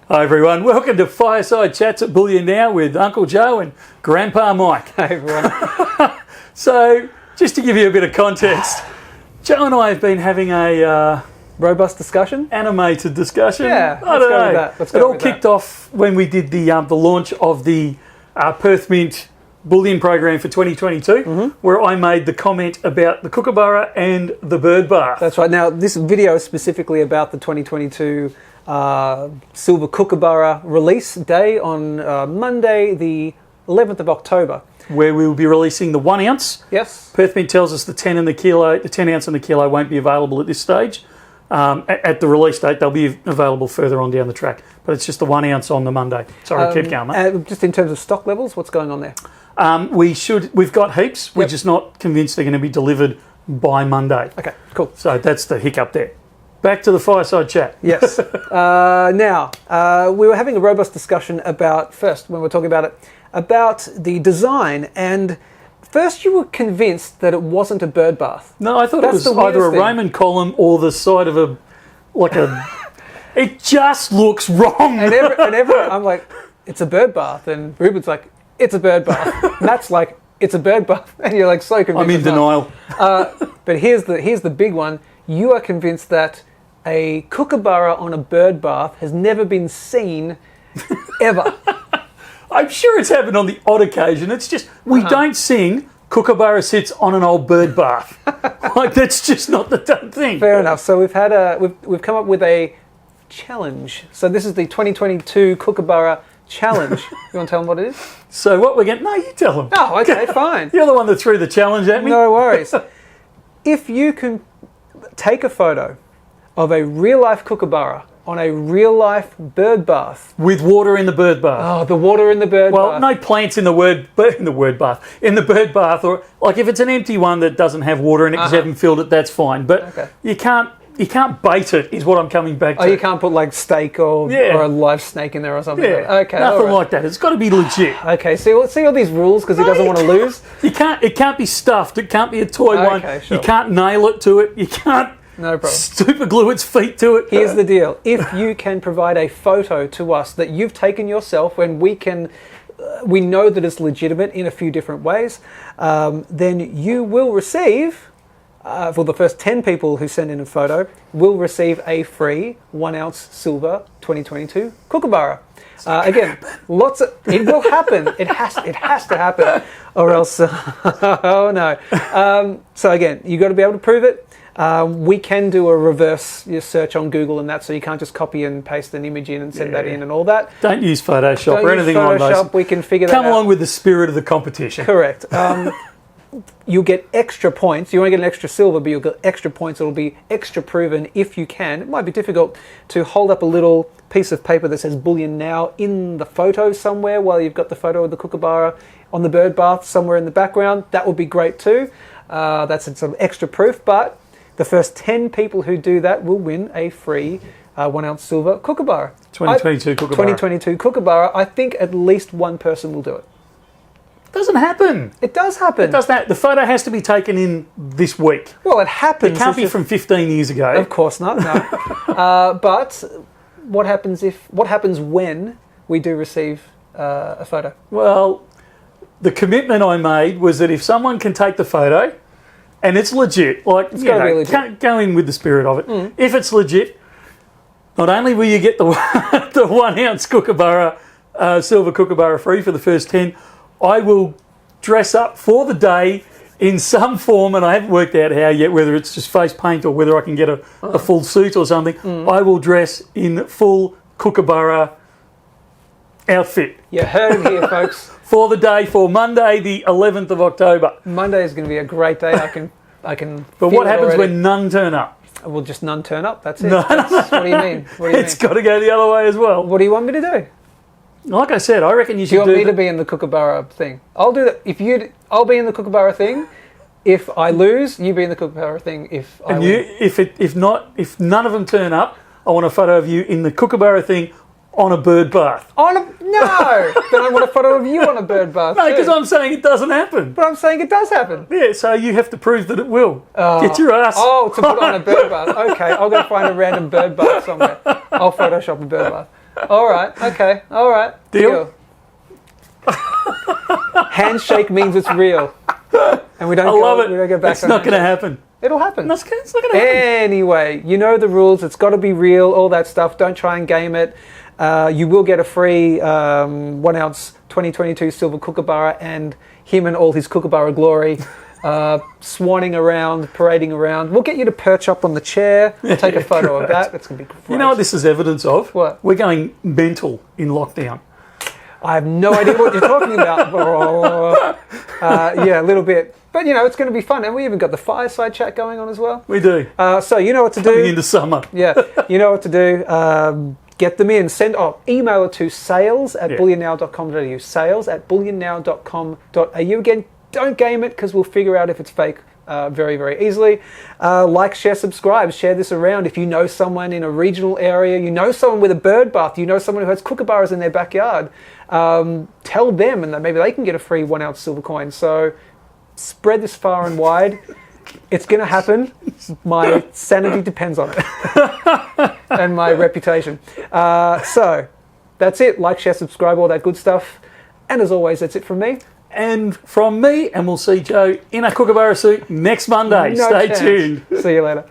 Hi everyone, welcome to Fireside Chats at Bullion Now with Uncle Joe and Grandpa Mike. Hey everyone. So, just to give you a bit of context, Joe and I have been having a Robust discussion? animated discussion. Yeah, I don't know. Let's It go all with kicked off when we did the launch of the Perth Mint Bullion program for 2022, where I made the comment about the Kookaburra and the bird bath. That's right. Now, this video is specifically about the 2022 Silver Kookaburra release day on Monday, the 11th of October. Where we will be releasing the 1 ounce. Yes. Perth Mint tells us the 10 and the kilo, the 10 ounce and the kilo won't be available at this stage. At the release date, they'll be available further on down the track. But it's just the 1 ounce on the Monday. Sorry, keep going, mate. Just in terms of stock levels, what's going on there? We've got heaps. We're just not convinced they're going to be delivered by Monday. Okay, cool. So that's the hiccup there. Back to the fireside chat. Yes. Now, we were having a robust discussion about, first, when we were talking about it, about the design. And first you were convinced that it wasn't a bird bath. No, I thought it was either a Roman column or the side of a... It just looks wrong. And everyone, I'm like, it's a bird bath. And Ruben's like, it's a bird bath. Matt's like, it's a bird bath. And you're like so convinced. I'm in denial. But here's the big one. You are convinced that a kookaburra on a bird bath has never been seen ever. I'm sure it's happened on the odd occasion. It's just, we don't sing Kookaburra sits on an old bird bath. That's just not the done thing. Fair enough. So we've come up with a challenge. So this is the 2022 Kookaburra challenge. You want to tell them what it is? So what we're getting... No, you tell them. Oh, okay, fine. You're the one that threw the challenge at me. No worries. If you can take a photo of a real-life kookaburra on a real-life bird bath. With water in the bird bath. Oh, the water in the bird bath. Well, no plants in the bird bath. In the bird bath, or like if it's an empty one that doesn't have water in it because you haven't filled it, that's fine. But you can't bait it, is what I'm coming back to. Oh, you can't put like steak or a live snake in there or something. Yeah, okay, nothing like that. It's got to be legit. Okay, see all these rules because he doesn't want to lose. It can't be stuffed. It can't be a toy one. Sure. You can't nail it to it. You can't. No problem. Super glue its feet to it. Here's the deal. If you can provide a photo to us that you've taken yourself and we know that it's legitimate in a few different ways, then you will receive, for the first 10 people who send in a photo, will receive a free 1 ounce silver 2022 Kookaburra. Again, it will happen. It has to happen, or else, oh no. So again, you've got to be able to prove it. We can do a reverse search on Google and that, so you can't just copy and paste an image in and send that in and all that. Don't use Photoshop or anything like those. We can figure that out. Come along with the spirit of the competition. Correct. You'll get extra points. You won't get an extra silver, but you'll get extra points. It'll be extra proven if you can. It might be difficult to hold up a little piece of paper that says Bullion Now in the photo somewhere while you've got the photo of the kookaburra on the bird bath somewhere in the background. That would be great too. That's some extra proof, but the first 10 people who do that will win a free 1 ounce silver kookaburra. 2022 Kookaburra. 2022 Kookaburra. I think at least one person will do it. Doesn't happen. It does happen. It does that. The photo has to be taken in this week. Well, it happens. It can't be from 15 years ago. Of course not. No. But what happens when we do receive a photo? Well, the commitment I made was that if someone can take the photo, and it's legit, it's gotta be legit. Go in with the spirit of it. If it's legit, not only will you get the 1 ounce Kookaburra, silver Kookaburra free for the first 10, I will dress up for the day in some form, and I haven't worked out how yet, whether it's just face paint or whether I can get a full suit or something. I will dress in full Kookaburra outfit. You heard it here, folks. For the day, for Monday, the 11th of October. Monday is going to be a great day. I can. But what happens when none turn up? Well, just none turn up. That's it. What do you mean? It's got to go the other way as well. What do you want me to do? Like I said, I reckon you should do. Do you want me to be in the Kookaburra thing? I'll do that. I'll be in the Kookaburra thing. If I lose, you be in the Kookaburra thing. If I win. If none of them turn up, I want a photo of you in the Kookaburra thing on a bird bath. No! Then I want a photo of you on a bird bath. No, because I'm saying it doesn't happen. But I'm saying it does happen. Yeah, so you have to prove that it will. Get your ass. Oh, to put on a bird bath. Okay, I'll go find a random bird bath somewhere. I'll Photoshop a bird bath. All right. Okay. All right. Deal? Handshake means it's real, and we don't. I love it. We don't go back. It's not going to happen. It'll happen. It's not going to happen. Anyway, you know the rules. It's got to be real. All that stuff. Don't try and game it. You will get a free 1 ounce 2022 silver Kookaburra, and him and all his Kookaburra glory. Swanning around, parading around. We'll get you to perch up on the chair, take a photo of that. That's going to be great. You know what this is evidence of? What? We're going mental in lockdown. I have no idea what you're talking about. Yeah, a little bit. But, you know, it's going to be fun. And we even got the fireside chat going on as well. We do. So you know what to do. Coming into summer. Yeah, you know what to do. Get them in. Email it to sales@bullionnow.com.au. Sales@bullionnow.com.au. Again, don't game it because we'll figure out if it's fake very, very easily. Like, share, subscribe. Share this around. If you know someone in a regional area, you know someone with a bird bath, you know someone who has kookaburras in their backyard, tell them and then maybe they can get a free 1 ounce silver coin. So spread this far and wide. It's going to happen. My sanity depends on it. And my reputation. So that's it. Like, share, subscribe, all that good stuff. And as always, that's it from me. And from me, and we'll see Joe in a Kookaburra suit next Monday. No Stay chance. tuned. See you later.